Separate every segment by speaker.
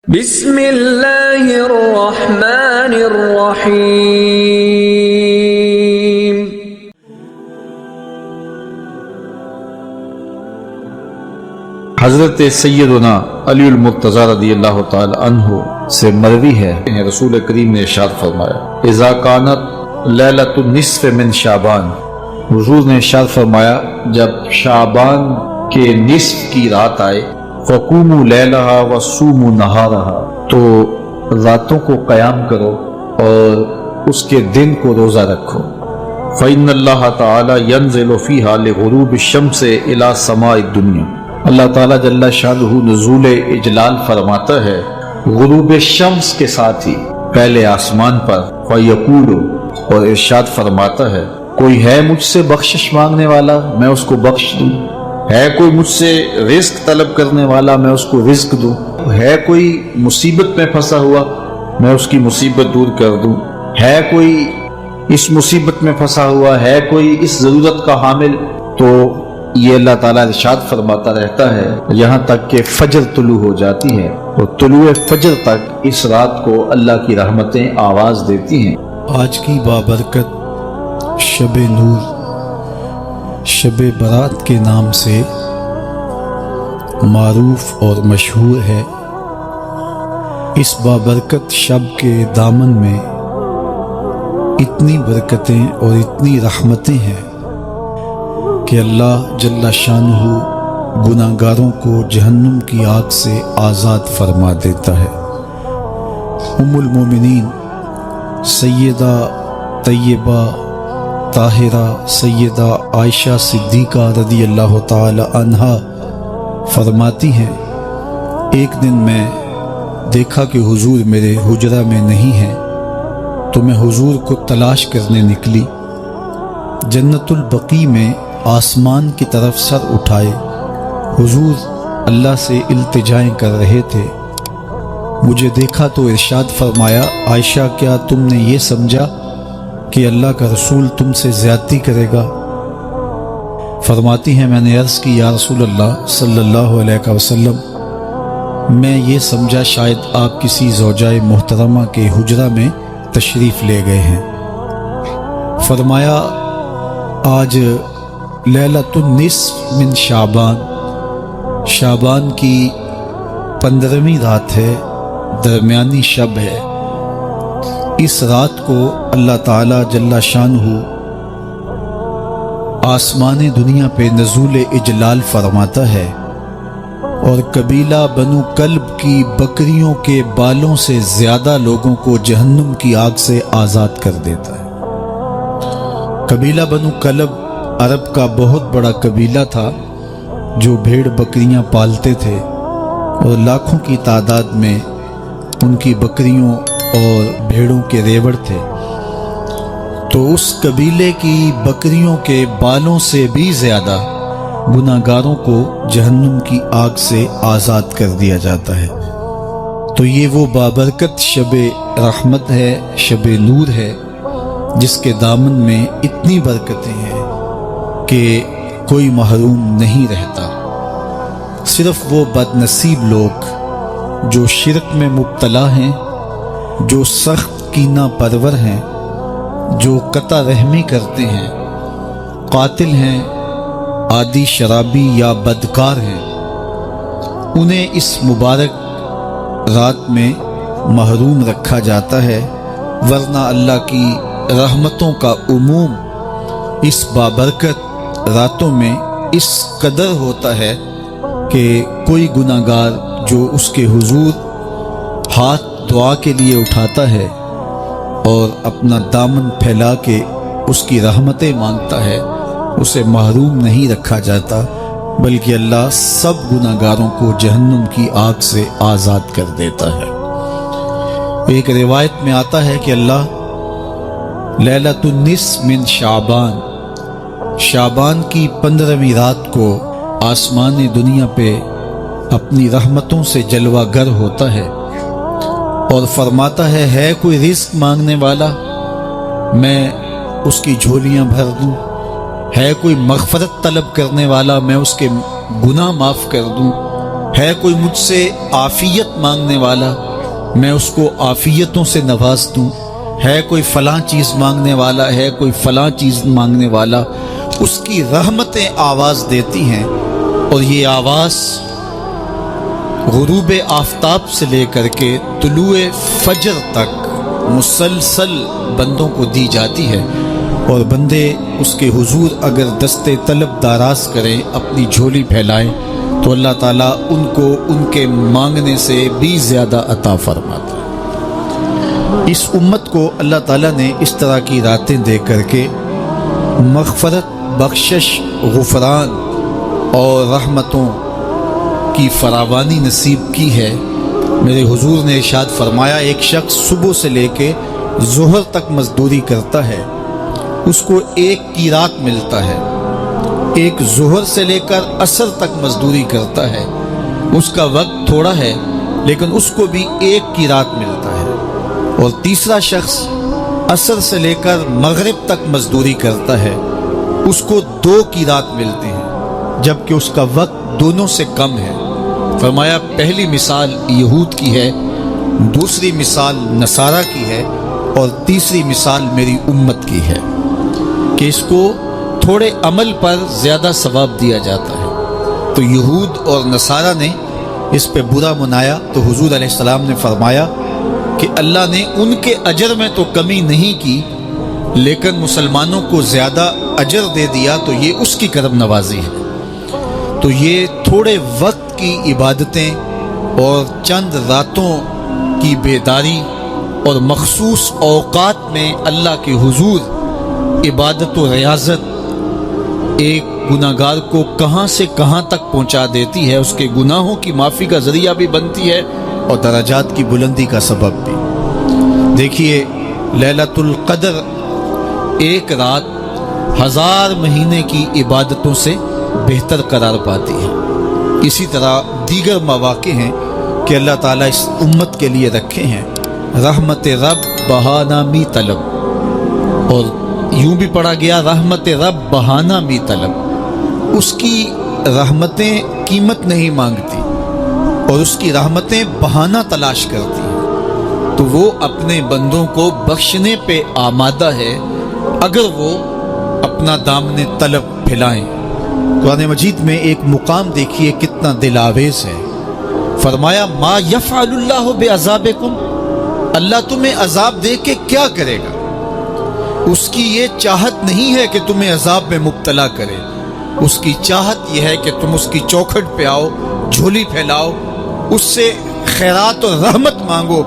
Speaker 1: بسم اللہ الرحمن الرحیم۔
Speaker 2: حضرت سیدنا علی المرتضی رضی اللہ تعالی عنہ سے مروی ہے، رسول کریم نے ارشاد فرمایا اذا کانت لیلۃ النصف من شعبان، حضور نے ارشاد فرمایا جب شعبان کے نصف کی رات آئے فقوموا لیلہا وصوموا نہارہا، تو راتوں کو قیام کرو اور اس کے دن کو روزہ رکھو۔ فإن اللہ تعالی ینزل فیہا لغروب الشمس الی سماء الدنیا، اللہ تعالیٰ جل شانہ نزول اجلال فرماتا ہے غروب شمس کے ساتھ ہی پہلے آسمان پر، فیقول، اور ارشاد فرماتا ہے کوئی ہے مجھ سے بخشش مانگنے والا میں اس کو بخش دوں، ہے کوئی مجھ سے رزق طلب کرنے والا میں اس کو رزق دوں، ہے کوئی مصیبت میں پھنسا ہوا میں اس کی مصیبت دور کر دوں، ہے کوئی اس مصیبت میں پھنسا ہوا، ہے کوئی اس ضرورت کا حامل، تو یہ اللہ تعالیٰ ارشاد فرماتا رہتا ہے یہاں تک کہ فجر طلوع ہو جاتی ہے، اور طلوع فجر تک اس رات کو اللہ کی رحمتیں آواز دیتی ہیں۔
Speaker 3: آج کی بابرکت شب نور، شب برات کے نام سے معروف اور مشہور ہے۔ اس بابرکت شب کے دامن میں اتنی برکتیں اور اتنی رحمتیں ہیں کہ اللہ جل شانہ گناہگاروں کو جہنم کی آگ سے آزاد فرما دیتا ہے۔ ام المومنین سیدہ طیبہ طاہرہ سیدہ عائشہ صدیقہ رضی اللہ تعالی عنہا فرماتی ہیں ایک دن میں دیکھا کہ حضور میرے حجرہ میں نہیں ہیں، تو میں حضور کو تلاش کرنے نکلی۔ جنت البقیع میں آسمان کی طرف سر اٹھائے حضور اللہ سے التجائیں کر رہے تھے۔ مجھے دیکھا تو ارشاد فرمایا عائشہ کیا تم نے یہ سمجھا کہ اللہ کا رسول تم سے زیادتی کرے گا؟ فرماتی ہیں میں نے عرض کی یا رسول اللہ صلی اللہ علیہ وسلم میں یہ سمجھا شاید آپ کسی زوجہ محترمہ کے حجرہ میں تشریف لے گئے ہیں۔ فرمایا آج لیلۃ النصف من شعبان، شعبان کی 15ویں رات ہے، درمیانی شب ہے۔ اس رات کو اللہ تعالی جل شانہ آسمان دنیا پہ نزول اجلال فرماتا ہے اور قبیلہ بنو کلب کی بکریوں کے بالوں سے زیادہ لوگوں کو جہنم کی آگ سے آزاد کر دیتا ہے۔ قبیلہ بنو کلب عرب کا بہت بڑا قبیلہ تھا جو بھیڑ بکریاں پالتے تھے، اور لاکھوں کی تعداد میں ان کی بکریوں اور بھیڑوں کے ریوڑ تھے۔ تو اس قبیلے کی بکریوں کے بالوں سے بھی زیادہ گناہگاروں کو جہنم کی آگ سے آزاد کر دیا جاتا ہے۔ تو یہ وہ بابرکت شب رحمت ہے، شب نور ہے، جس کے دامن میں اتنی برکتیں ہیں کہ کوئی محروم نہیں رہتا۔ صرف وہ بد نصیب لوگ جو شرک میں مبتلا ہیں، جو سخت کینہ پرور ہیں، جو قطع رحمی کرتے ہیں، قاتل ہیں، عادی شرابی یا بدکار ہیں، انہیں اس مبارک رات میں محروم رکھا جاتا ہے، ورنہ اللہ کی رحمتوں کا عموم اس بابرکت راتوں میں اس قدر ہوتا ہے کہ کوئی گناہگار جو اس کے حضور ہاتھ دعا کے لیے اٹھاتا ہے اور اپنا دامن پھیلا کے اس کی رحمتیں مانگتا ہے، اسے محروم نہیں رکھا جاتا، بلکہ اللہ سب گناہگاروں کو جہنم کی آگ سے آزاد کر دیتا ہے۔ ایک روایت میں آتا ہے کہ اللہ لیلۃ النصف من شعبان، شعبان کی 15ویں رات کو آسمان دنیا پہ اپنی رحمتوں سے جلوہ گر ہوتا ہے اور فرماتا ہے کوئی رزق مانگنے والا میں اس کی جھولیاں بھر دوں، ہے کوئی مغفرت طلب کرنے والا میں اس کے گناہ معاف کر دوں، ہے کوئی مجھ سے عافیت مانگنے والا، میں اس کو عافیتوں سے نواز دوں، ہے کوئی فلاں چیز مانگنے والا، ہے کوئی فلاں چیز مانگنے والا، اس کی رحمتیں آواز دیتی ہیں، اور یہ آواز غروب آفتاب سے لے کر کے طلوع فجر تک مسلسل بندوں کو دی جاتی ہے، اور بندے اس کے حضور اگر دستے طلب دراز کریں، اپنی جھولی پھیلائیں، تو اللہ تعالیٰ ان کو ان کے مانگنے سے بھی زیادہ عطا فرماتا ہے۔ اس امت کو اللہ تعالیٰ نے اس طرح کی راتیں دے کر کے مغفرت، بخشش، غفران اور رحمتوں کی فراوانی نصیب کی ہے۔ میرے حضور نے ارشاد فرمایا، ایک شخص صبح سے لے کے ظہر تک مزدوری کرتا ہے، اس کو ایک قیراط ملتا ہے۔ ایک ظہر سے لے کر عصر تک مزدوری کرتا ہے، اس کا وقت تھوڑا ہے لیکن اس کو بھی ایک قیراط ملتا ہے۔ اور تیسرا شخص عصر سے لے کر مغرب تک مزدوری کرتا ہے، اس کو 2 قیراط ملتے ہیں، جبکہ اس کا وقت دونوں سے کم ہے۔ فرمایا پہلی مثال یہود کی ہے، دوسری مثال نصارہ کی ہے، اور تیسری مثال میری امت کی ہے کہ اس کو تھوڑے عمل پر زیادہ ثواب دیا جاتا ہے۔ تو یہود اور نصارہ نے اس پہ برا منایا، تو حضور علیہ السلام نے فرمایا کہ اللہ نے ان کے اجر میں تو کمی نہیں کی، لیکن مسلمانوں کو زیادہ اجر دے دیا، تو یہ اس کی کرم نوازی ہے۔ تو یہ تھوڑے وقت کی عبادتیں اور چند راتوں کی بیداری اور مخصوص اوقات میں اللہ کے حضور عبادت و ریاضت ایک گناہگار کو کہاں سے کہاں تک پہنچا دیتی ہے، اس کے گناہوں کی معافی کا ذریعہ بھی بنتی ہے اور درجات کی بلندی کا سبب بھی۔ دیکھیے لیلۃ القدر ایک رات 1000 مہینے کی عبادتوں سے بہتر قرار پاتی ہے۔ اسی طرح دیگر مواقع ہیں کہ اللہ تعالیٰ اس امت کے لیے رکھے ہیں، رحمت رب بہانہ می طلب، اور یوں بھی پڑھا گیا رحمت رب بہانہ می طلب۔ اس کی رحمتیں قیمت نہیں مانگتی اور اس کی رحمتیں بہانہ تلاش کرتی ہیں، تو وہ اپنے بندوں کو بخشنے پہ آمادہ ہے اگر وہ اپنا دامن طلب پھیلائیں۔ قرآن مجید میں ایک مقام دیکھیے کتنا دل آویز ہے، فرمایا ما یفعل اللہ بعذابکم، اللہ تمہیں عذاب دے کے کیا کرے گا؟ اس کی یہ چاہت نہیں ہے کہ تمہیں عذاب میں مبتلا کرے، اس کی چاہت یہ ہے کہ تم اس کی چوکھٹ پہ آؤ، جھولی پھیلاؤ، اس سے خیرات اور رحمت مانگو،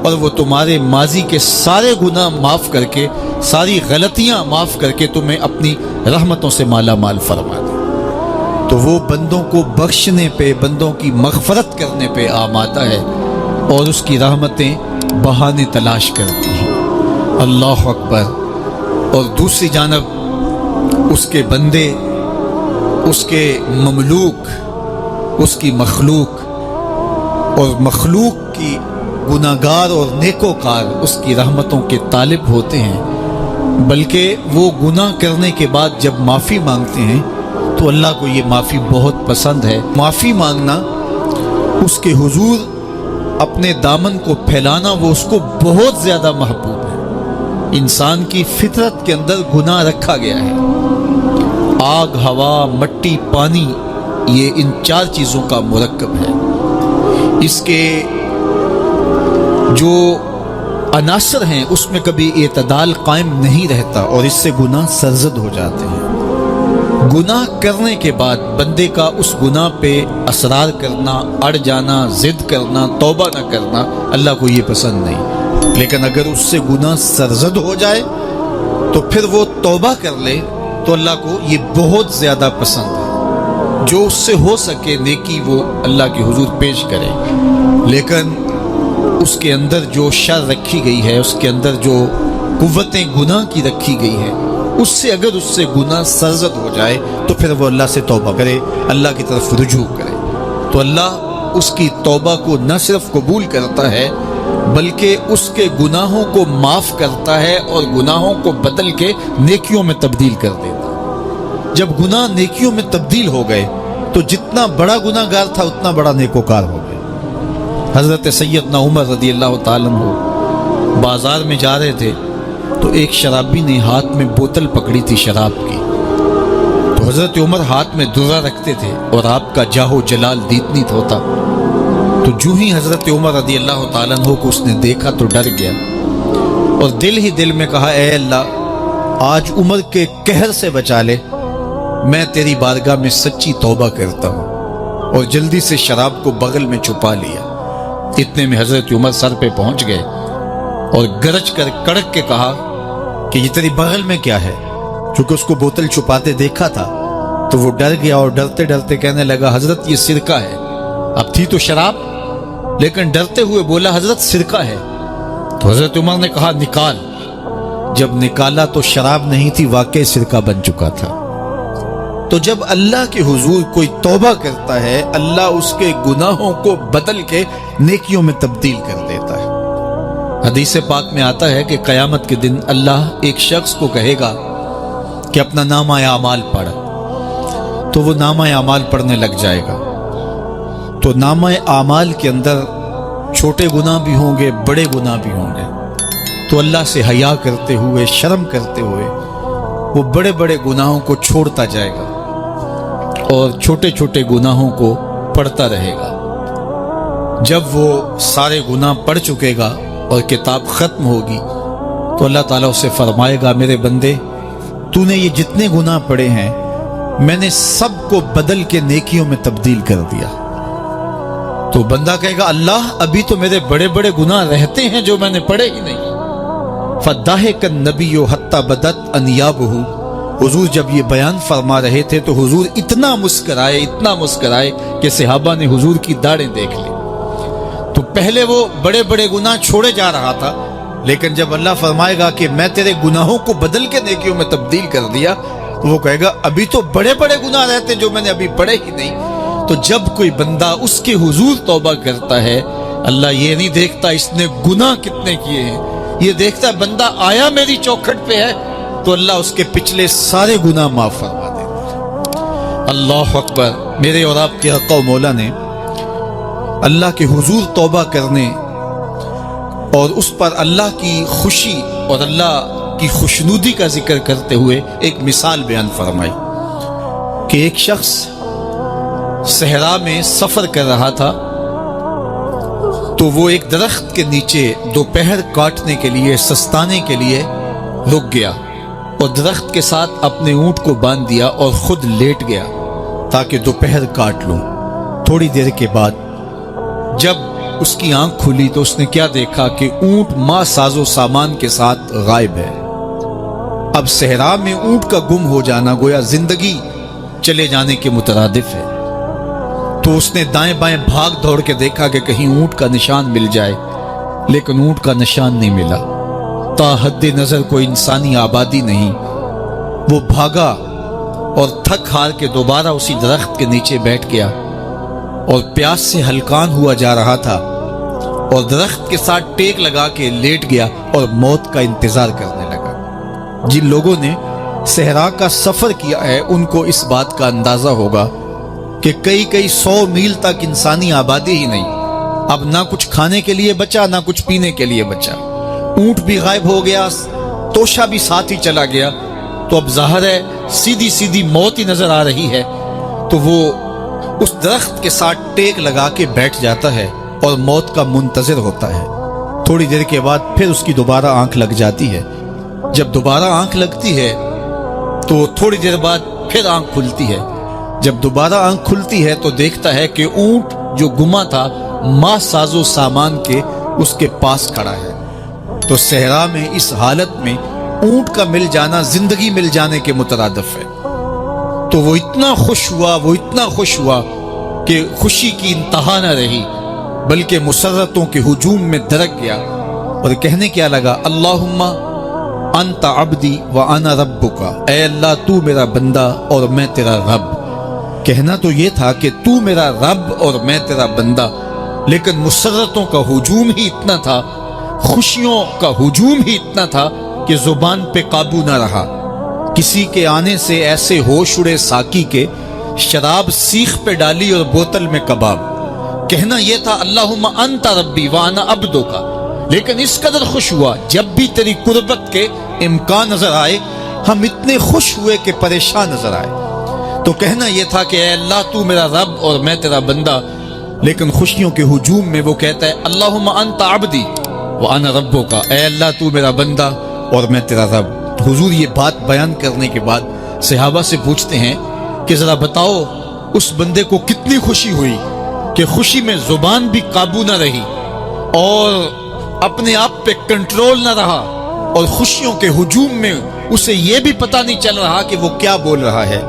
Speaker 3: اور وہ تمہارے ماضی کے سارے گناہ معاف کر کے، ساری غلطیاں معاف کر کے تمہیں اپنی رحمتوں سے مالا مال فرما دے۔ تو وہ بندوں کو بخشنے پہ، بندوں کی مغفرت کرنے پہ آمادہ ہے، اور اس کی رحمتیں بہانے تلاش کرتی ہیں۔ اللہ اکبر۔ اور دوسری جانب اس کے بندے، اس کے مملوک، اس کی مخلوق، اور مخلوق کی گناہگار اور نیکوکار اس کی رحمتوں کے طالب ہوتے ہیں، بلکہ وہ گناہ کرنے کے بعد جب معافی مانگتے ہیں تو اللہ کو یہ معافی بہت پسند ہے۔ معافی مانگنا، اس کے حضور اپنے دامن کو پھیلانا، وہ اس کو بہت زیادہ محبوب ہے۔ انسان کی فطرت کے اندر گناہ رکھا گیا ہے، آگ، ہوا، مٹی، پانی، یہ ان 4 چیزوں کا مرکب ہے۔ اس کے جو عناصر ہیں اس میں کبھی اعتدال قائم نہیں رہتا، اور اس سے گناہ سرزد ہو جاتے ہیں۔ گناہ کرنے کے بعد بندے کا اس گناہ پہ اصرار کرنا، اڑ جانا، ضد کرنا، توبہ نہ کرنا اللہ کو یہ پسند نہیں، لیکن اگر اس سے گناہ سرزد ہو جائے تو پھر وہ توبہ کر لے تو اللہ کو یہ بہت زیادہ پسند ہے۔ جو اس سے ہو سکے نیکی وہ اللہ کے حضور پیش کرے، لیکن اس کے اندر جو شر رکھی گئی ہے، اس کے اندر جو قوتیں گناہ کی رکھی گئی ہے، اس سے اگر اس سے گناہ سرزد ہو جائے تو پھر وہ اللہ سے توبہ کرے، اللہ کی طرف رجوع کرے، تو اللہ اس کی توبہ کو نہ صرف قبول کرتا ہے بلکہ اس کے گناہوں کو معاف کرتا ہے اور گناہوں کو بدل کے نیکیوں میں تبدیل کر دیتا ہے۔ جب گناہ نیکیوں میں تبدیل ہو گئے تو جتنا بڑا گناہ گار تھا اتنا بڑا نیکوکار ہو گیا۔ حضرت سیدنا عمر رضی اللہ تعالیٰ عنہ بازار میں جا رہے تھے تو ایک شرابی نے ہاتھ میں بوتل پکڑی تھی شراب کی، تو حضرت عمر ہاتھ میں درہ رکھتے تھے اور آپ کا جاہ و جلال دیتنیت ہوتا، تو جو ہی حضرت عمر رضی اللہ تعالیٰ عنہ کو اس نے دیکھا تو ڈر گیا اور دل ہی دل میں کہا اے اللہ آج عمر کے قہر سے بچا لے، میں تیری بارگاہ میں سچی توبہ کرتا ہوں، اور جلدی سے شراب کو بغل میں چھپا لیا۔ اتنے میں حضرت عمر سر پہ پہنچ گئے اور گرج کر کڑک کے کہا کہ یہ تیری بغل میں کیا ہے؟ چونکہ اس کو بوتل چھپاتے دیکھا تھا تو وہ ڈر گیا اور ڈرتے ڈرتے کہنے لگا حضرت یہ سرکہ ہے۔ اب تھی تو شراب لیکن ڈرتے ہوئے بولا حضرت سرکہ ہے۔ تو حضرت عمر نے کہا نکال۔ جب نکالا تو شراب نہیں تھی، واقعی سرکہ بن چکا تھا۔ تو جب اللہ کے حضور کوئی توبہ کرتا ہے اللہ اس کے گناہوں کو بدل کے نیکیوں میں تبدیل کر دیتا ہے۔ حدیث پاک میں آتا ہے کہ قیامت کے دن اللہ ایک شخص کو کہے گا کہ اپنا نامہ اعمال پڑھ، تو وہ نامہ اعمال پڑھنے لگ جائے گا، تو نامہ اعمال کے اندر چھوٹے گناہ بھی ہوں گے بڑے گناہ بھی ہوں گے، تو اللہ سے حیا کرتے ہوئے شرم کرتے ہوئے وہ بڑے بڑے گناہوں کو چھوڑتا جائے گا اور چھوٹے چھوٹے گناہوں کو پڑھتا رہے گا۔ جب وہ سارے گناہ پڑھ چکے گا اور کتاب ختم ہوگی تو اللہ تعالیٰ اسے فرمائے گا میرے بندے تو نے یہ جتنے گناہ پڑھے ہیں میں نے سب کو بدل کے نیکیوں میں تبدیل کر دیا۔ تو بندہ کہے گا اللہ ابھی تو میرے بڑے بڑے گناہ رہتے ہیں جو میں نے پڑھے ہی نہیں۔ فَضَحِكَ النَّبِيُّ حَتَّى بَدَتْ أَنْيَابُهُ، حضور جب یہ بیان فرما رہے تھے تو حضور اتنا مسکرائے کہ صحابہ نے حضور کی داڑھیں دیکھ لی۔ تو پہلے وہ بڑے بڑے گناہ چھوڑے جا رہا تھا، لیکن جب اللہ فرمائے گا کہ میں تیرے گناہوں کو بدل کے نیکیوں میں تبدیل کر دیا تو وہ کہے گا ابھی تو بڑے بڑے گناہ رہتے جو میں نے ابھی پڑھے ہی نہیں۔ تو جب کوئی بندہ اس کے حضور توبہ کرتا ہے اللہ یہ نہیں دیکھتا اس نے گناہ کتنے کیے ہیں، یہ دیکھتا ہے بندہ آیا میری چوکھٹ پہ ہے تو اللہ اس کے پچھلے سارے گناہ معاف فرما دیتا ہے۔ اللہ اکبر۔ میرے اور آپ کے آقا و مولا نے اللہ کے حضور توبہ کرنے اور اس پر اللہ کی خوشی اور اللہ کی خوشنودی کا ذکر کرتے ہوئے ایک مثال بیان فرمائی کہ ایک شخص صحرا میں سفر کر رہا تھا تو وہ ایک درخت کے نیچے دوپہر کاٹنے کے لیے سستانے کے لیے رک گیا اور درخت کے ساتھ اپنے اونٹ کو باندھ دیا اور خود لیٹ گیا تاکہ دوپہر کاٹ لوں۔ تھوڑی دیر کے بعد جب اس کی آنکھ کھلی تو اس نے کیا دیکھا کہ اونٹ ماں ساز و سامان کے ساتھ غائب ہے۔ اب صحرا میں اونٹ کا گم ہو جانا گویا زندگی چلے جانے کے مترادف ہے۔ تو اس نے دائیں بائیں بھاگ دوڑ کے دیکھا کہ کہیں اونٹ کا نشان مل جائے، لیکن اونٹ کا نشان نہیں ملا۔ تا حد نظر کوئی انسانی آبادی نہیں۔ وہ بھاگا اور تھک ہار کے دوبارہ اسی درخت کے نیچے بیٹھ گیا اور پیاس سے ہلکان ہوا جا رہا تھا اور درخت کے ساتھ ٹیک لگا کے لیٹ گیا اور موت کا انتظار کرنے لگا۔ جن لوگوں نے صحرا کا سفر کیا ہے ان کو اس بات کا اندازہ ہوگا کہ کئی 100 میل تک انسانی آبادی ہی نہیں، اب نہ کچھ کھانے کے لیے بچا نہ کچھ پینے کے لیے بچا، اونٹ بھی غائب ہو گیا، توشا بھی ساتھ ہی چلا گیا، تو اب ظاہر ہے سیدھی موت ہی نظر آ رہی ہے۔ تو وہ اس درخت کے ساتھ ٹیک لگا کے بیٹھ جاتا ہے اور موت کا منتظر ہوتا ہے۔ تھوڑی دیر کے بعد پھر اس کی دوبارہ آنکھ لگ جاتی ہے۔ جب دوبارہ آنکھ لگتی ہے تو تھوڑی دیر بعد پھر آنکھ کھلتی ہے۔ جب دوبارہ آنکھ کھلتی ہے تو دیکھتا ہے کہ اونٹ جو گما تھا ماں ساز و سامان کے اس کے پاس کھڑا ہے۔ تو صحرا میں اس حالت میں اونٹ کا مل جانا زندگی مل جانے کے مترادف ہے۔ تو وہ اتنا خوش ہوا کہ خوشی کی انتہا نہ رہی، بلکہ مسرتوں کے ہجوم میں درک گیا اور کہنے کیا لگا اللہم انت عبدی وانا ربک، اے اللہ تو میرا بندہ اور میں تیرا رب۔ کہنا تو یہ تھا کہ تو میرا رب اور میں تیرا بندہ، لیکن مسرتوں کا ہجوم ہی اتنا تھا، خوشیوں کا ہجوم ہی اتنا تھا کہ زبان پہ قابو نہ رہا۔ کسی کے آنے سے ایسے ہوش اڑے ساقی کے شراب سیخ پہ ڈالی اور بوتل میں کباب۔ کہنا یہ تھا اللہم انت ربی وانا عبدک، لیکن اس قدر خوش ہوا جب بھی تیری قربت کے امکان نظر آئے ہم اتنے خوش ہوئے کہ پریشان نظر آئے۔ تو کہنا یہ تھا کہ اے اللہ تو میرا رب اور میں تیرا بندہ، لیکن خوشیوں کے ہجوم میں وہ کہتا ہے اللہم انت عبدی وانا ربک، اے اللہ تو میرا بندہ اور میں تیرا رب۔ حضور یہ بات بیان کرنے کے بعد صحابہ سے پوچھتے ہیں کہ ذرا بتاؤ اس بندے کو کتنی خوشی ہوئی کہ خوشی میں زبان بھی قابو نہ رہی اور اپنے آپ پہ کنٹرول نہ رہا، اور خوشیوں کے ہجوم میں اسے یہ بھی پتہ نہیں چل رہا کہ وہ کیا بول رہا ہے۔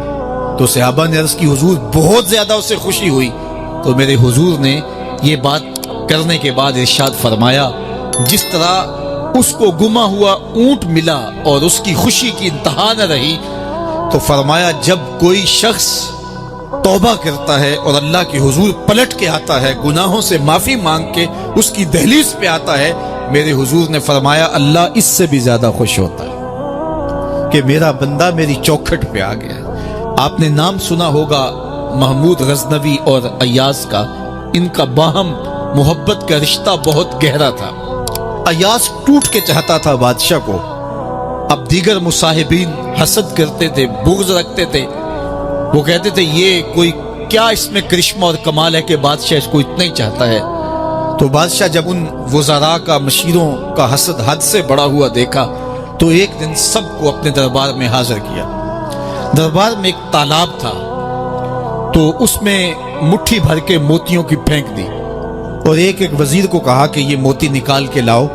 Speaker 3: تو صحابہ نے عرض کی حضور بہت زیادہ اسے خوشی ہوئی۔ تو میرے حضور نے یہ بات کرنے کے بعد ارشاد فرمایا جس طرح اس کو گما ہوا اونٹ ملا اور اس کی خوشی کی انتہا نہ رہی، تو فرمایا جب کوئی شخص توبہ کرتا ہے اور اللہ کے حضور پلٹ کے آتا ہے، گناہوں سے معافی مانگ کے اس کی دہلیز پہ آتا ہے، میرے حضور نے فرمایا اللہ اس سے بھی زیادہ خوش ہوتا ہے کہ میرا بندہ میری چوکھٹ پہ آ گیا۔ آپ نے نام سنا ہوگا محمود غزنوی اور ایاز کا، ان کا باہم محبت کا رشتہ بہت گہرا تھا۔ ایاز ٹوٹ کے چاہتا تھا بادشاہ کو، اب دیگر مصاحبین حسد کرتے تھے، بغض رکھتے تھے، وہ کہتے تھے یہ کوئی کیا اس میں کرشمہ اور کمال ہے کہ بادشاہ اس کو اتنا ہی چاہتا ہے۔ تو بادشاہ جب ان وزراء کا مشیروں کا حسد حد سے بڑا ہوا دیکھا تو ایک دن سب کو اپنے دربار میں حاضر کیا۔ دربار میں ایک تالاب تھا تو اس میں مٹھی بھر کے موتیوں کی پھینک دی اور ایک ایک وزیر کو کہا کہ یہ موتی نکال کے لاؤ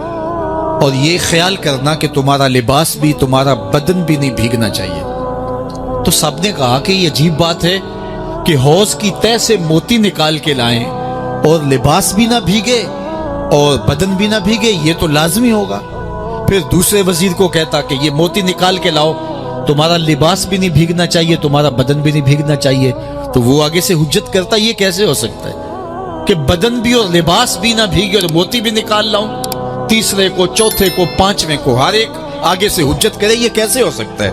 Speaker 3: اور یہ خیال کرنا کہ تمہارا لباس بھی تمہارا بدن بھی نہیں بھیگنا چاہیے۔ تو سب نے کہا کہ یہ عجیب بات ہے کہ حوض کی تہ سے موتی نکال کے لائیں اور لباس بھی نہ بھیگے اور بدن بھی نہ بھیگے، یہ تو لازمی ہوگا۔ پھر دوسرے وزیر کو کہتا کہ یہ موتی نکال کے لاؤ، تمہارا لباس بھی نہیں بھیگنا چاہیے، تمہارا بدن بھی نہیں بھیگنا چاہیے۔ تو وہ آگے سے حجت کرتا یہ کیسے ہو سکتا ہے کہ بدن بھی اور لباس بھی نہ بھیگے اور موتی بھی نکال لاؤں؟ تیسرے کو، چوتھے کو، پانچویں کو، ہر ایک آگے سے حجت کرے یہ کیسے ہو سکتا ہے؟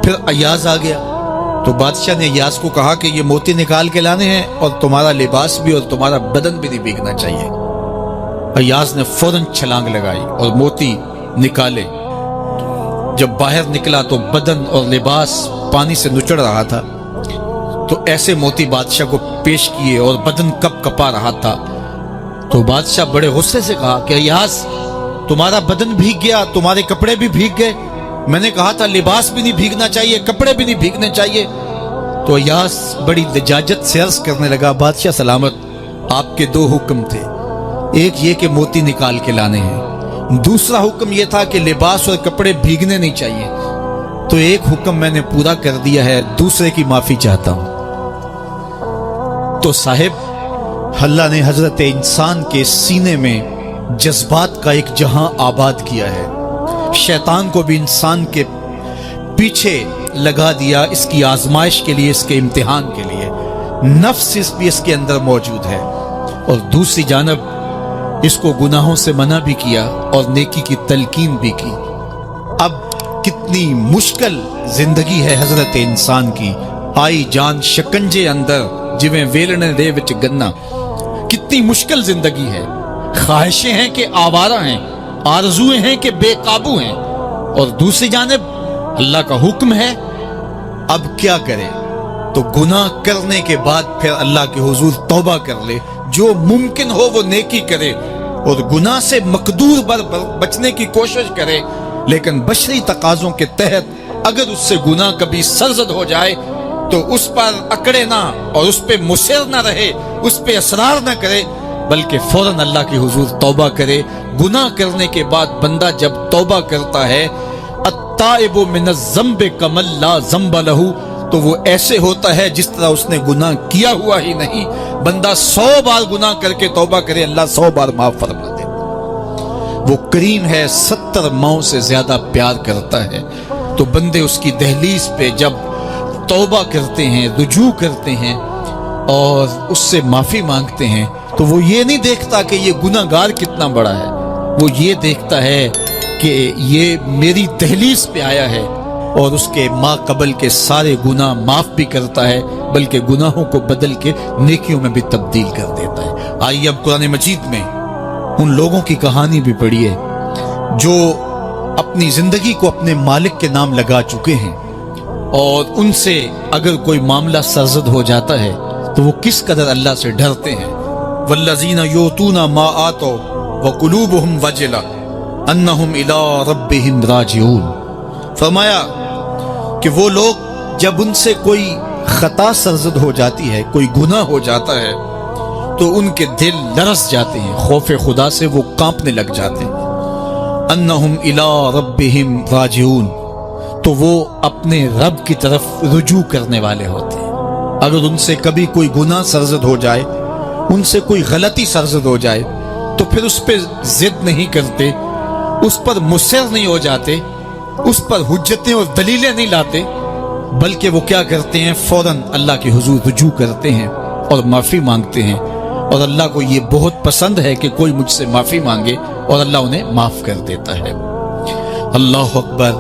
Speaker 3: پھر ایاز آ گیا تو بادشاہ نے ایاز کو کہا کہ یہ موتی نکال کے لانے ہیں اور تمہارا لباس بھی اور تمہارا بدن بھی نہیں بھیگنا چاہیے۔ ایاز نے فوراً چھلانگ لگائی اور موتی نکالے۔ جب باہر نکلا تو بدن اور لباس پانی سے نچڑ رہا تھا، تو ایسے موتی بادشاہ کو پیش کیے اور بدن کپ کپا رہا تھا۔ تو بادشاہ بڑے غصے سے کہا کہ ایاز تمہارا بدن بھیگ گیا، تمہارے کپڑے بھی بھیگ گئے، میں نے کہا تھا لباس بھی نہیں بھیگنا چاہیے، کپڑے بھی نہیں بھیگنے چاہیے۔ تو ایاز بڑی لجاجت سے عرض کرنے لگا بادشاہ سلامت، آپ کے دو حکم تھے، ایک یہ کہ موتی نکال کے لانے ہیں، دوسرا حکم یہ تھا کہ لباس اور کپڑے بھیگنے نہیں چاہیے، تو ایک حکم میں نے پورا کر دیا ہے، دوسرے کی معافی چاہتا ہوں۔ تو صاحب اللہ نے حضرت انسان کے سینے میں جذبات کا ایک جہاں آباد کیا ہے، شیطان کو بھی انسان کے پیچھے لگا دیا اس کی آزمائش کے لیے، اس کے امتحان کے لیے، نفس بھی اس کے اندر موجود ہے، اور دوسری جانب اس کو گناہوں سے منع بھی کیا اور نیکی کی تلقین بھی کی۔ اب کتنی مشکل زندگی ہے حضرت انسان کی، آئی جان شکنجے اندر جویں ویلنے دے وچ گنا، کتنی مشکل زندگی ہے، خواہشیں ہیں کہ آوارہ ہیں، آرزویں ہیں کہ بے قابو ہیں، اور دوسری جانب اللہ کا حکم ہے۔ اب کیا کرے؟ تو گناہ کرنے کے بعد پھر اللہ کے حضور توبہ کر لے، جو ممکن ہو وہ نیکی کرے اور گناہ سے مقدور بچنے کی کوشش کرے، لیکن بشری تقاضوں کے تحت اگر اس سے گناہ کبھی سرزد ہو جائے تو اس پر اکڑے نہ اور اس پہ مصر نہ رہے، اس پہ اصرار نہ کرے، بلکہ فوراً اللہ کے حضور توبہ کرے۔ گناہ کرنے کے بعد بندہ جب توبہ کرتا ہے، التائب من الذنب کمن لا ذنب لہ، تو وہ ایسے ہوتا ہے جس طرح اس نے گناہ کیا ہوا ہی نہیں۔ بندہ 100 بار گناہ کر کے توبہ کرے، اللہ 100 بار معاف فرما دے۔ وہ کریم ہے، 70 ماؤں سے زیادہ پیار کرتا ہے۔ تو بندے اس کی دہلیز پہ جب توبہ کرتے ہیں، رجوع کرتے ہیں اور اس سے معافی مانگتے ہیں، تو وہ یہ نہیں دیکھتا کہ یہ گناہ گار کتنا بڑا ہے، وہ یہ دیکھتا ہے کہ یہ میری دہلیز پہ آیا ہے، اور اس کے ما قبل کے سارے گناہ معاف بھی کرتا ہے، بلکہ گناہوں کو بدل کے نیکیوں میں بھی تبدیل کر دیتا ہے۔ آئیے اب قرآن مجید میں ان لوگوں کی کہانی بھی پڑھیے جو اپنی زندگی کو اپنے مالک کے نام لگا چکے ہیں، اور ان سے اگر کوئی معاملہ سرزد ہو جاتا ہے تو وہ کس قدر اللہ سے ڈرتے ہیں۔ والذین یؤتون ما آتوا وقلوبہم وجلہ انہم الی ربہم راجعون، فرمایا کہ وہ لوگ جب ان سے کوئی خطا سرزد ہو جاتی ہے، کوئی گناہ ہو جاتا ہے، تو ان کے دل لرز جاتے ہیں، خوف خدا سے وہ کانپنے لگ جاتے ہیں۔ انہم الی ربہم راجعون، تو وہ اپنے رب کی طرف رجوع کرنے والے ہوتے ہیں۔ اگر ان سے کبھی کوئی گناہ سرزد ہو جائے، ان سے کوئی غلطی سرزد ہو جائے، تو پھر اس پہ ضد نہیں کرتے، اس پر مصر نہیں ہو جاتے، اس پر حجتیں اور دلیلیں نہیں لاتے، بلکہ وہ کیا کرتے ہیں، فوراً اللہ کے حضور رجوع کرتے ہیں اور معافی مانگتے ہیں، اور اللہ کو یہ بہت پسند ہے کہ کوئی مجھ سے معافی مانگے، اور اللہ انہیں معاف کر دیتا ہے۔ اللہ اکبر۔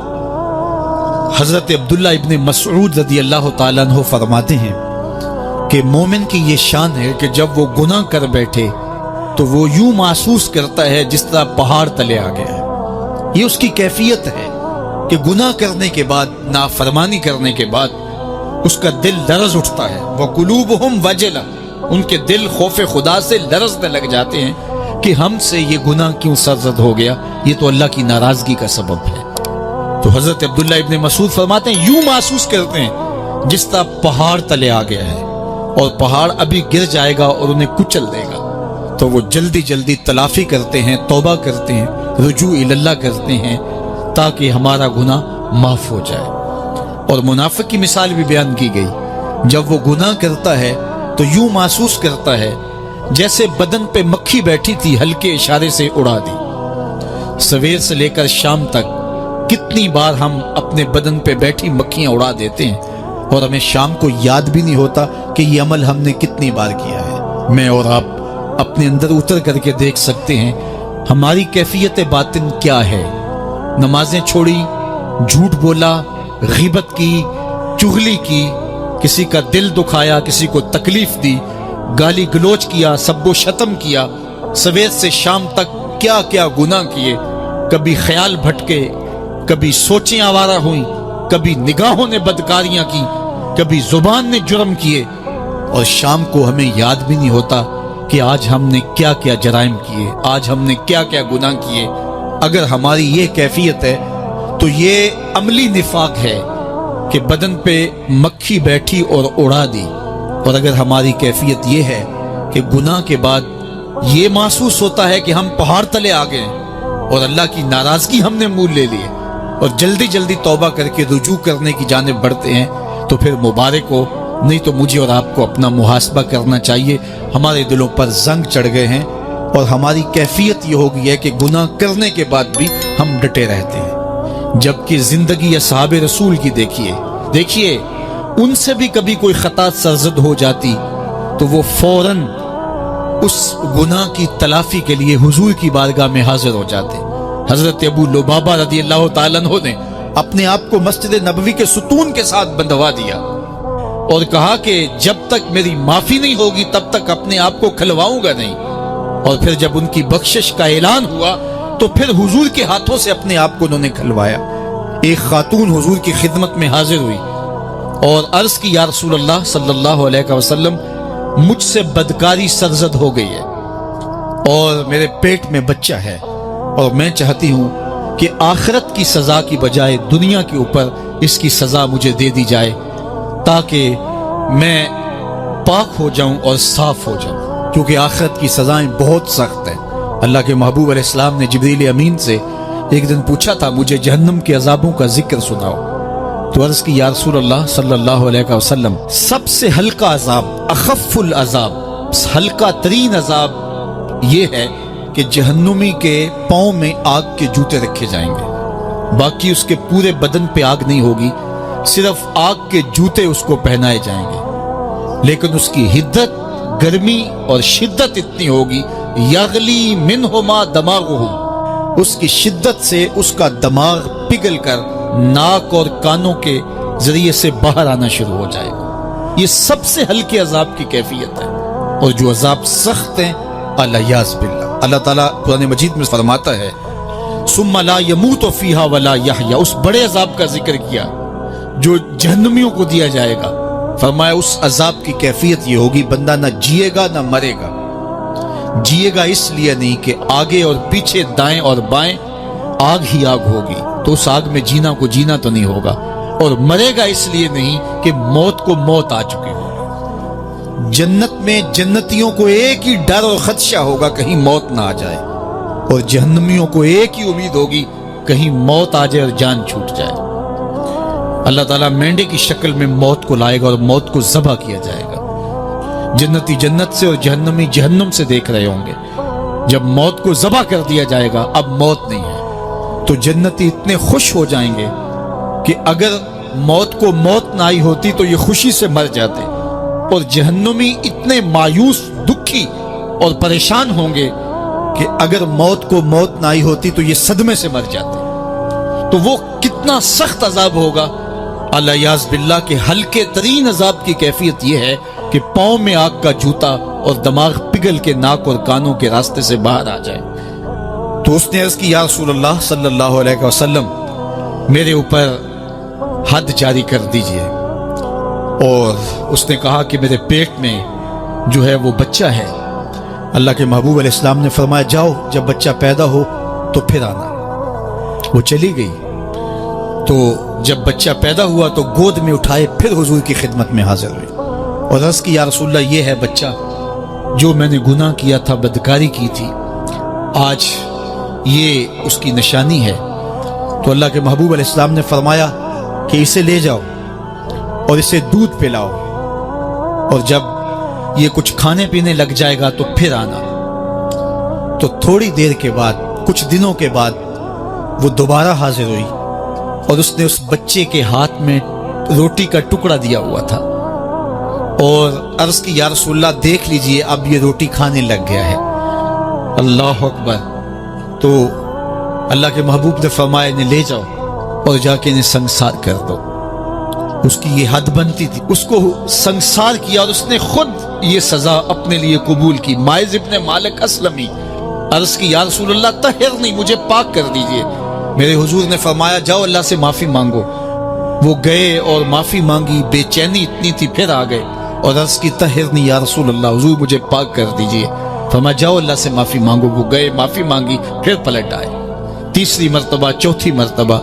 Speaker 3: حضرت عبداللہ ابن مسعود رضی اللہ تعالیٰ عنہ فرماتے ہیں کہ مومن کی یہ شان ہے کہ جب وہ گناہ کر بیٹھے تو وہ یوں محسوس کرتا ہے جس طرح پہاڑ تلے آ گیا ہے۔ یہ اس کی کیفیت ہے کہ گناہ کرنے کے بعد، نافرمانی کرنے کے بعد اس کا دل لرز اٹھتا ہے۔ وَقُلُوبُهُمْ وَجِلَةٌ، ان کے دل خوف خدا سے لرزنے لگ جاتے ہیں کہ ہم سے یہ گناہ کیوں سرزد ہو گیا، یہ تو اللہ کی ناراضگی کا سبب ہے۔ تو حضرت عبداللہ ابن مسعود فرماتے ہیں یوں محسوس کرتے ہیں جس طرح پہاڑ تلے آ گیا ہے، اور پہاڑ ابھی گر جائے گا اور انہیں کچل دے گا، تو وہ جلدی جلدی تلافی کرتے ہیں، توبہ کرتے ہیں، رجوع اللہ کرتے ہیں تاکہ ہمارا گناہ معاف ہو جائے۔ اور منافق کی مثال بھی بیان کی گئی، جب وہ گناہ کرتا ہے تو یوں محسوس کرتا ہے جیسے بدن پہ مکھی بیٹھی تھی، ہلکے اشارے سے اڑا دی۔ سویر سے لے کر شام تک کتنی بار ہم اپنے بدن پہ بیٹھی مکھیاں اڑا دیتے ہیں، اور ہمیں شام کو یاد بھی نہیں ہوتا کہ یہ عمل ہم نے کتنی بار کیا ہے۔ میں اور آپ اپنے اندر اتر کر کے دیکھ سکتے ہیں ہماری کیفیت باطن کیا ہے۔ نمازیں چھوڑی، جھوٹ بولا، غیبت کی، چغلی کی، کسی کا دل دکھایا، کسی کو تکلیف دی، گالی گلوچ کیا، سب و شتم کیا، سویر سے شام تک کیا کیا گناہ کیے، کبھی خیال بھٹکے، کبھی سوچیں آوارہ ہوئیں، کبھی نگاہوں نے بدکاریاں کی، کبھی زبان نے جرم کیے، اور شام کو ہمیں یاد بھی نہیں ہوتا کہ آج ہم نے کیا کیا جرائم کیے، آج ہم نے کیا کیا گناہ کیے۔ اگر ہماری یہ کیفیت ہے تو یہ عملی نفاق ہے کہ بدن پہ مکھی بیٹھی اور اڑا دی، اور اگر ہماری کیفیت یہ ہے کہ گناہ کے بعد یہ محسوس ہوتا ہے کہ ہم پہاڑ تلے آ گئے اور اللہ کی ناراضگی ہم نے مول لے لی اور جلدی جلدی توبہ کر کے رجوع کرنے کی جانب بڑھتے ہیں، تو پھر مبارک ہو، نہیں تو مجھے اور آپ کو اپنا محاسبہ کرنا چاہیے۔ ہمارے دلوں پر زنگ چڑھ گئے ہیں اور ہماری کیفیت یہ ہو گئی ہے کہ گناہ کرنے کے بعد بھی ہم ڈٹے رہتے ہیں، جبکہ زندگی اصحاب رسول کی دیکھیے ان سے بھی کبھی کوئی خطا سرزد ہو جاتی تو وہ فوراً اس گناہ کی تلافی کے لیے حضور کی بارگاہ میں حاضر ہو جاتے۔ حضرت ابو لبابہ رضی اللہ تعالیٰ عنہ نے اپنے آپ کو مسجد نبوی کے ستون کے ساتھ بندھوا دیا اور کہا کہ جب تک میری معافی نہیں ہوگی تب تک اپنے آپ کو کھلواؤں گا نہیں، اور پھر جب ان کی بخشش کا اعلان ہوا تو پھر حضور کے ہاتھوں سے اپنے آپ کو انہوں نے کھلوایا۔ ایک خاتون حضور کی خدمت میں حاضر ہوئی اور عرض کی یا رسول اللہ صلی اللہ علیہ وسلم، مجھ سے بدکاری سرزد ہو گئی ہے اور میرے پیٹ میں بچہ ہے، اور میں چاہتی ہوں کہ آخرت کی سزا کی بجائے دنیا کے اوپر اس کی سزا مجھے دے دی جائے تاکہ میں پاک ہو جاؤں اور صاف ہو جاؤں، کیونکہ آخرت کی سزائیں بہت سخت ہیں۔ اللہ کے محبوب علیہ السلام نے جبریل امین سے ایک دن پوچھا تھا مجھے جہنم کے عذابوں کا ذکر سناؤ، تو عرض کی یا رسول اللہ صلی اللہ علیہ وسلم، سب سے ہلکا عذاب، اخف العذاب، ہلکا ترین عذاب یہ ہے کہ جہنمی کے پاؤں میں آگ کے جوتے رکھے جائیں گے، باقی اس کے پورے بدن پہ آگ نہیں ہوگی، صرف آگ کے جوتے اس کو پہنائے جائیں گے، لیکن اس کی حدت، گرمی اور شدت اتنی ہوگی، یغلی منہما دماغہم، اس کی شدت سے اس کا دماغ پگھل کر ناک اور کانوں کے ذریعے سے باہر آنا شروع ہو جائے گا۔ یہ سب سے ہلکے عذاب کی کیفیت ہے، اور جو عذاب سخت ہیں الیاذ باللہ، اللہ تعالیٰ قرآن مجید میں فرماتا ہے ثم لا يموت فیہا ولا یحیا، اس بڑے عذاب کا ذکر کیا جو جہنمیوں کو دیا جائے گا۔ فرمایا اس عذاب کی کیفیت یہ ہوگی بندہ نہ جیے گا نہ مرے گا۔ جیے گا اس لیے نہیں کہ آگے اور پیچھے دائیں اور بائیں آگ ہی آگ ہوگی، تو اس آگ میں جینا کو جینا تو نہیں ہوگا، اور مرے گا اس لیے نہیں کہ موت کو موت آ چکی ہوگی۔ جنت میں جنتیوں کو ایک ہی ڈر اور خدشہ ہوگا کہیں موت نہ آ جائے، اور جہنمیوں کو ایک ہی امید ہوگی کہیں موت آ جائے اور جان چھوٹ جائے۔ اللہ تعالیٰ مینڈے کی شکل میں موت کو لائے گا اور موت کو ذبح کیا جائے گا۔ جنتی جنت سے اور جہنمی جہنم سے دیکھ رہے ہوں گے، جب موت کو ذبح کر دیا جائے گا اب موت نہیں ہے، تو جنتی اتنے خوش ہو جائیں گے کہ اگر موت کو موت نہ آئی ہوتی تو یہ خوشی سے مر جاتے، اور جہنمی اتنے مایوس دکھی اور پریشان ہوں گے کہ اگر موت کو موت نہ آئی ہوتی تو یہ صدمے سے مر جاتے۔ تو وہ کتنا سخت عذاب ہوگا الیاذ باللہ کہ ہلکے ترین عذاب کی کیفیت یہ ہے کہ پاؤں میں آگ کا جوتا اور دماغ پگھل کے ناک اور کانوں کے راستے سے باہر آ جائے۔ تو اس نے عرض کی یا رسول اللہ صلی اللہ علیہ وسلم میرے اوپر حد جاری کر دیجئے، اور اس نے کہا کہ میرے پیٹ میں جو ہے وہ بچہ ہے۔ اللہ کے محبوب علیہ السلام نے فرمایا جاؤ جب بچہ پیدا ہو تو پھر آنا۔ وہ چلی گئی، تو جب بچہ پیدا ہوا تو گود میں اٹھائے پھر حضور کی خدمت میں حاضر ہوئی اور عرض کی یا رسول اللہ یہ ہے بچہ جو میں نے گناہ کیا تھا، بدکاری کی تھی، آج یہ اس کی نشانی ہے۔ تو اللہ کے محبوب علیہ السلام نے فرمایا کہ اسے لے جاؤ اور اسے دودھ پلاؤ، اور جب یہ کچھ کھانے پینے لگ جائے گا تو پھر آنا۔ تو تھوڑی دیر کے بعد، کچھ دنوں کے بعد وہ دوبارہ حاضر ہوئی، اور اس نے اس بچے کے ہاتھ میں روٹی کا ٹکڑا دیا ہوا تھا، اور عرض کی یا رسول اللہ دیکھ لیجئے اب یہ روٹی کھانے لگ گیا ہے۔ اللہ اکبر۔ تو اللہ کے محبوب نے فرمایا انہیں لے جاؤ اور جا کے انہیں سنگسار کر دو۔ اس کی یہ حد بنتی تھی، اس کو سنگسار کیا، اور اس نے خود یہ سزا اپنے لیے قبول کی۔ مائز ابن مالک اسلمی عرض کی یا رسول اللہ طہرنی، مجھے پاک کر دیجئے۔ میرے حضور نے فرمایا جاؤ اللہ سے معافی مانگو۔ وہ گئے اور معافی مانگی، بے چینی اتنی تھی، پھر آ گئے اور عرض کی طہرنی یا رسول اللہ، حضور مجھے پاک کر دیجئے۔ فرمایا جاؤ اللہ سے معافی مانگو۔ وہ گئے، معافی مانگی، پھر پلٹ آئے، تیسری مرتبہ، چوتھی مرتبہ۔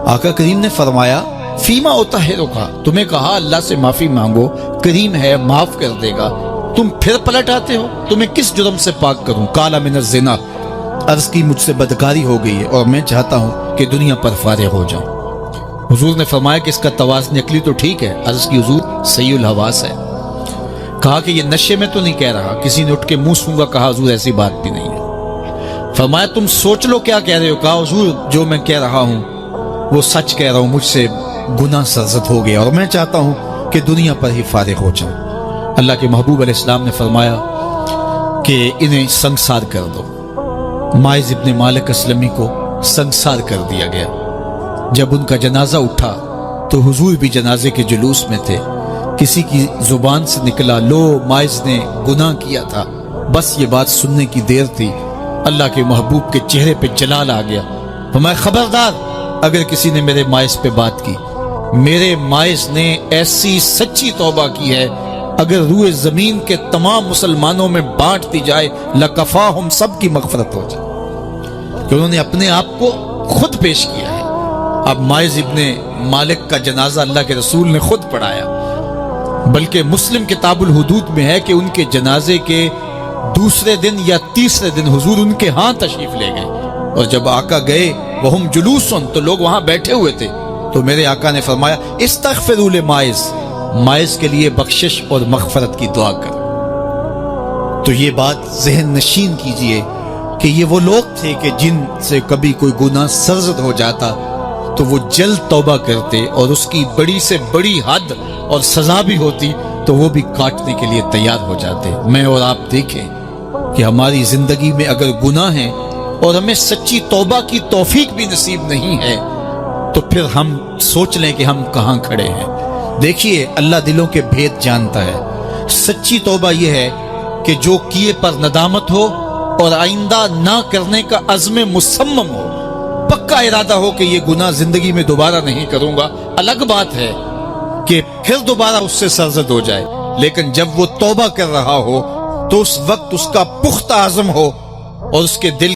Speaker 3: آقا کریم نے فرمایا فیما اطہرک، تمہیں کہا اللہ سے معافی مانگو، کریم ہے معاف کر دے گا، تم پھر پلٹ آتے ہو، تمہیں کس جرم سے پاک کروں؟ قال من الزنا، عرض کی مجھ سے بدکاری ہو گئی ہے اور میں چاہتا ہوں کہ دنیا پر فارغ ہو جاؤں۔ حضور نے فرمایا کہ اس کا توازن عقلی تو ٹھیک ہے؟ عرض کی حضور صحیح الحواس ہے۔ کہا کہ یہ نشے میں تو نہیں کہہ رہا؟ کسی نے اٹھ کے منہ سونگا؟ کہا حضور ایسی بات بھی نہیں ہے۔ فرمایا تم سوچ لو کیا کہہ رہے ہو؟ کہا حضور جو میں کہہ رہا ہوں وہ سچ کہہ رہا ہوں، مجھ سے گناہ سرزد ہو گیا اور میں چاہتا ہوں کہ دنیا پر ہی فارغ ہو جاؤں۔ اللہ کے محبوب علیہ السلام نے فرمایا کہ انہیں سنگسار کر دو۔ مائز ابن مالک اسلمی کو سنگسار کر دیا گیا۔ جب ان کا جنازہ اٹھا تو حضور بھی جنازے کے جلوس میں تھے۔ کسی کی زبان سے نکلا لو مائز نے گناہ کیا تھا، بس یہ بات سننے کی دیر تھی، اللہ کے محبوب کے چہرے پہ جلال آ گیا۔ فرمایا خبردار اگر کسی نے میرے مائز پہ بات کی، میرے مائز نے ایسی سچی توبہ کی ہے اگر روئے زمین کے تمام مسلمانوں میں بانٹ دی جائے لکفاہم، سب کی مغفرت ہو جائے، کہ انہوں نے اپنے آپ کو خود پیش کیا ہے۔ اب مائز ابن مالک کا جنازہ اللہ کے رسول نے خود پڑھایا، بلکہ مسلم کتاب الحدود میں ہے کہ ان کے جنازے کے دوسرے دن یا تیسرے دن حضور ان کے ہاں تشریف لے گئے، اور جب آقا گئے وہم جلوسن، تو لوگ وہاں بیٹھے ہوئے تھے، تو میرے آقا نے فرمایا استغفروا لمائز، مائز کے لیے بخشش اور مغفرت کی دعا کر۔ تو یہ بات ذہن نشین کیجئے کہ یہ وہ لوگ تھے کہ جن سے کبھی کوئی گناہ سرزد ہو جاتا تو وہ جلد توبہ کرتے، اور اس کی بڑی سے بڑی حد اور سزا بھی ہوتی تو وہ بھی کاٹنے کے لیے تیار ہو جاتے۔ میں اور آپ دیکھیں کہ ہماری زندگی میں اگر گناہ ہیں اور ہمیں سچی توبہ کی توفیق بھی نصیب نہیں ہے تو پھر ہم سوچ لیں کہ ہم کہاں کھڑے ہیں۔ دیکھیے اللہ دلوں کے بھید جانتا ہے۔ سچی توبہ یہ ہے کہ جو کیے پر ندامت ہو اور آئندہ نہ کرنے کا عزم مصمم ہو، پکا ارادہ ہو کہ یہ گناہ زندگی میں دوبارہ نہیں کروں گا۔ الگ بات ہے کہ پھر دوبارہ اس سے سرزد ہو جائے، لیکن جب وہ توبہ کر رہا ہو تو اس وقت اس کا پختہ عزم ہو اور اس کے دل